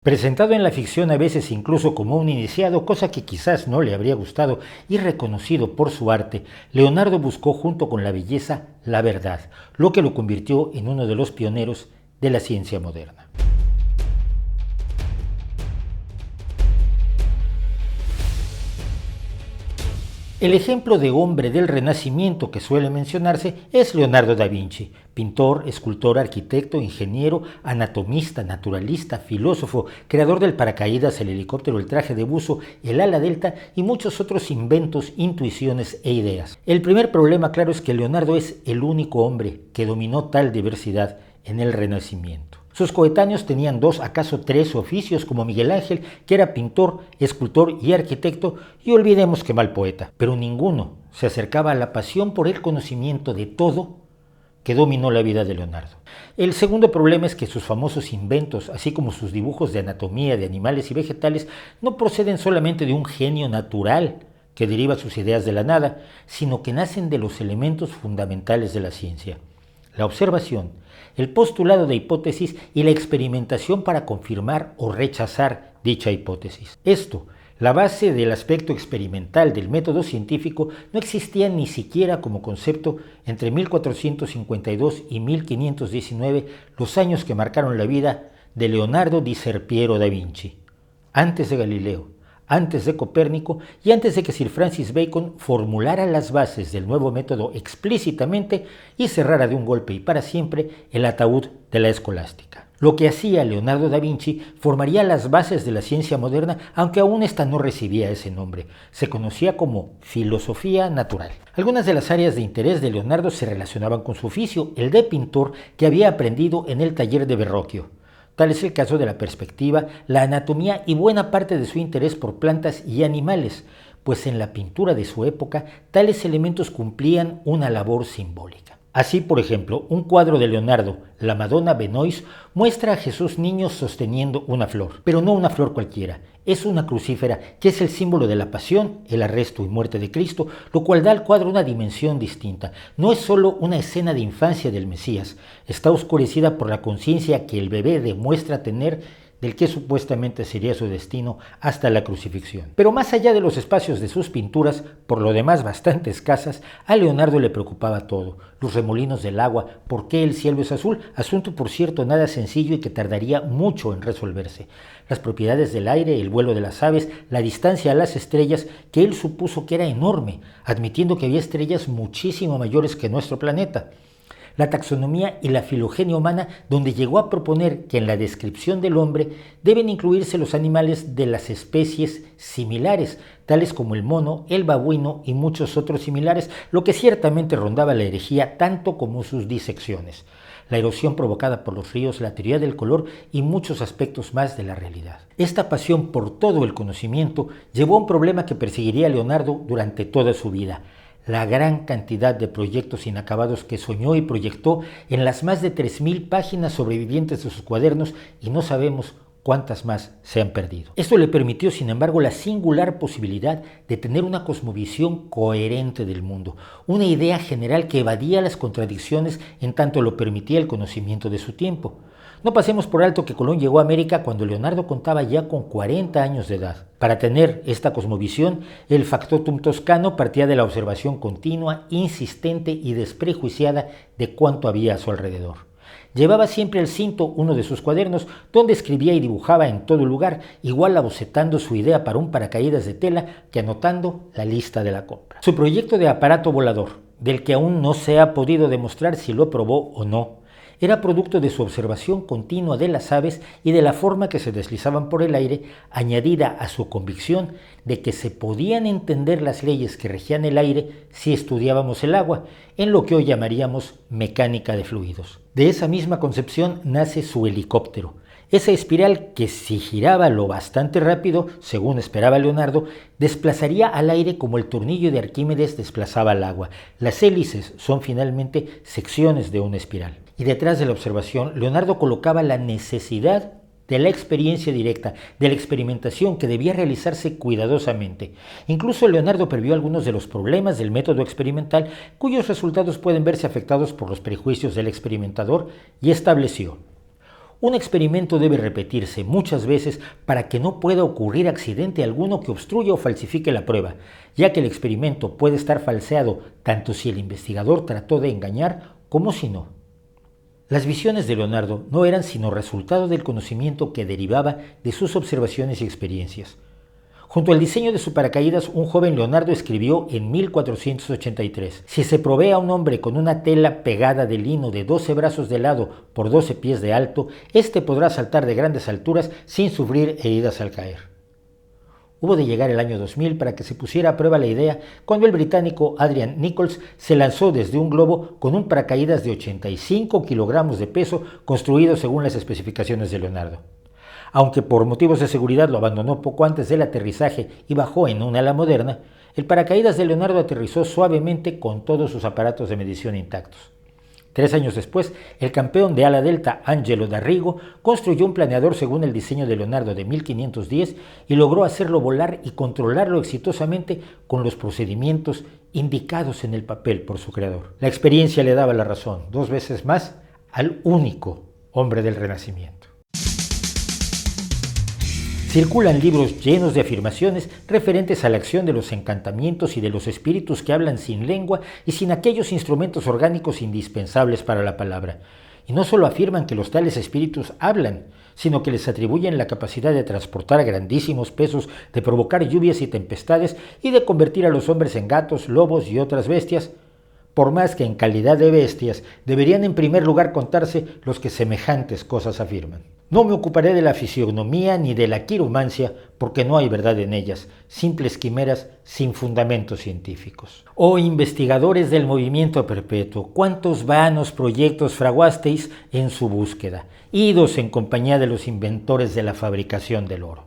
Presentado en la ficción a veces incluso como un iniciado, cosa que quizás no le habría gustado, y reconocido por su arte, Leonardo buscó junto con la belleza la verdad, lo que lo convirtió en uno de los pioneros de la ciencia moderna. El ejemplo de hombre del Renacimiento que suele mencionarse es Leonardo da Vinci, pintor, escultor, arquitecto, ingeniero, anatomista, naturalista, filósofo, creador del paracaídas, el helicóptero, el traje de buzo, el ala delta y muchos otros inventos, intuiciones e ideas. El primer problema, claro, es que Leonardo es el único hombre que dominó tal diversidad en el Renacimiento. Sus coetáneos tenían 2, acaso 3 oficios, como Miguel Ángel, que era pintor, escultor y arquitecto, y olvidemos que mal poeta, pero ninguno se acercaba a la pasión por el conocimiento de todo que dominó la vida de Leonardo. El segundo problema es que sus famosos inventos, así como sus dibujos de anatomía de animales y vegetales, no proceden solamente de un genio natural que deriva sus ideas de la nada, sino que nacen de los elementos fundamentales de la ciencia: la observación, el postulado de hipótesis y la experimentación para confirmar o rechazar dicha hipótesis. Esto, la base del aspecto experimental del método científico, no existía ni siquiera como concepto entre 1452 y 1519, los años que marcaron la vida de Leonardo di Ser Piero da Vinci, antes de Galileo, antes de Copérnico y antes de que Sir Francis Bacon formulara las bases del nuevo método explícitamente y cerrara de un golpe y para siempre el ataúd de la escolástica. Lo que hacía Leonardo da Vinci formaría las bases de la ciencia moderna, aunque aún esta no recibía ese nombre. Se conocía como filosofía natural. Algunas de las áreas de interés de Leonardo se relacionaban con su oficio, el de pintor, que había aprendido en el taller de Verrocchio. Tal es el caso de la perspectiva, la anatomía y buena parte de su interés por plantas y animales, pues en la pintura de su época tales elementos cumplían una labor simbólica. Así, por ejemplo, un cuadro de Leonardo, la Madonna Benois, muestra a Jesús niño sosteniendo una flor, pero no una flor cualquiera, es una crucífera que es el símbolo de la pasión, el arresto y muerte de Cristo, lo cual da al cuadro una dimensión distinta. No es solo una escena de infancia del Mesías, está oscurecida por la conciencia que el bebé demuestra tener del que supuestamente sería su destino hasta la crucifixión. Pero más allá de los espacios de sus pinturas, por lo demás bastante escasas, a Leonardo le preocupaba todo: los remolinos del agua, por qué el cielo es azul, asunto por cierto nada sencillo y que tardaría mucho en resolverse; las propiedades del aire, el vuelo de las aves, la distancia a las estrellas, que él supuso que era enorme, admitiendo que había estrellas muchísimo mayores que nuestro planeta; la taxonomía y la filogenia humana, donde llegó a proponer que en la descripción del hombre deben incluirse los animales de las especies similares, tales como el mono, el babuino y muchos otros similares, lo que ciertamente rondaba la herejía tanto como sus disecciones; la erosión provocada por los ríos, la teoría del color y muchos aspectos más de la realidad. Esta pasión por todo el conocimiento llevó a un problema que perseguiría a Leonardo durante toda su vida: la gran cantidad de proyectos inacabados que soñó y proyectó en las más de 3.000 páginas sobrevivientes de sus cuadernos, y no sabemos cuántas más se han perdido. Esto le permitió, sin embargo, la singular posibilidad de tener una cosmovisión coherente del mundo, una idea general que evadía las contradicciones en tanto lo permitía el conocimiento de su tiempo. No pasemos por alto que Colón llegó a América cuando Leonardo contaba ya con 40 años de edad. Para tener esta cosmovisión, el factotum toscano partía de la observación continua, insistente y desprejuiciada de cuanto había a su alrededor. Llevaba siempre al cinto uno de sus cuadernos, donde escribía y dibujaba en todo lugar, igual abocetando su idea para un paracaídas de tela que anotando la lista de la compra. Su proyecto de aparato volador, del que aún no se ha podido demostrar si lo probó o no, era producto de su observación continua de las aves y de la forma que se deslizaban por el aire, añadida a su convicción de que se podían entender las leyes que regían el aire si estudiábamos el agua, en lo que hoy llamaríamos mecánica de fluidos. De esa misma concepción nace su helicóptero, esa espiral que, si giraba lo bastante rápido, según esperaba Leonardo, desplazaría al aire como el tornillo de Arquímedes desplazaba al agua. Las hélices son finalmente secciones de una espiral. Y detrás de la observación, Leonardo colocaba la necesidad de la experiencia directa, de la experimentación que debía realizarse cuidadosamente. Incluso Leonardo previó algunos de los problemas del método experimental, cuyos resultados pueden verse afectados por los prejuicios del experimentador, y estableció: Un experimento debe repetirse muchas veces para que no pueda ocurrir accidente alguno que obstruya o falsifique la prueba, ya que el experimento puede estar falseado tanto si el investigador trató de engañar como si no. Las visiones de Leonardo no eran sino resultado del conocimiento que derivaba de sus observaciones y experiencias. Junto al diseño de su paracaídas, un joven Leonardo escribió en 1483: si se provee a un hombre con una tela pegada de lino de 12 brazos de lado por 12 pies de alto, éste podrá saltar de grandes alturas sin sufrir heridas al caer. Hubo de llegar el año 2000 para que se pusiera a prueba la idea cuando el británico Adrian Nichols se lanzó desde un globo con un paracaídas de 85 kilogramos de peso construido según las especificaciones de Leonardo. Aunque por motivos de seguridad lo abandonó poco antes del aterrizaje y bajó en un ala moderna, el paracaídas de Leonardo aterrizó suavemente con todos sus aparatos de medición intactos. 3 años después, el campeón de ala delta Angelo D'Arrigo construyó un planeador según el diseño de Leonardo de 1510 y logró hacerlo volar y controlarlo exitosamente con los procedimientos indicados en el papel por su creador. La experiencia le daba la razón, 2 veces más, al único hombre del Renacimiento. Circulan libros llenos de afirmaciones referentes a la acción de los encantamientos y de los espíritus que hablan sin lengua y sin aquellos instrumentos orgánicos indispensables para la palabra. Y no solo afirman que los tales espíritus hablan, sino que les atribuyen la capacidad de transportar grandísimos pesos, de provocar lluvias y tempestades y de convertir a los hombres en gatos, lobos y otras bestias, por más que en calidad de bestias deberían en primer lugar contarse los que semejantes cosas afirman. No me ocuparé de la fisionomía ni de la quiromancia, porque no hay verdad en ellas, simples quimeras sin fundamentos científicos. Oh investigadores del movimiento perpetuo, cuántos vanos proyectos fraguasteis en su búsqueda, idos en compañía de los inventores de la fabricación del oro.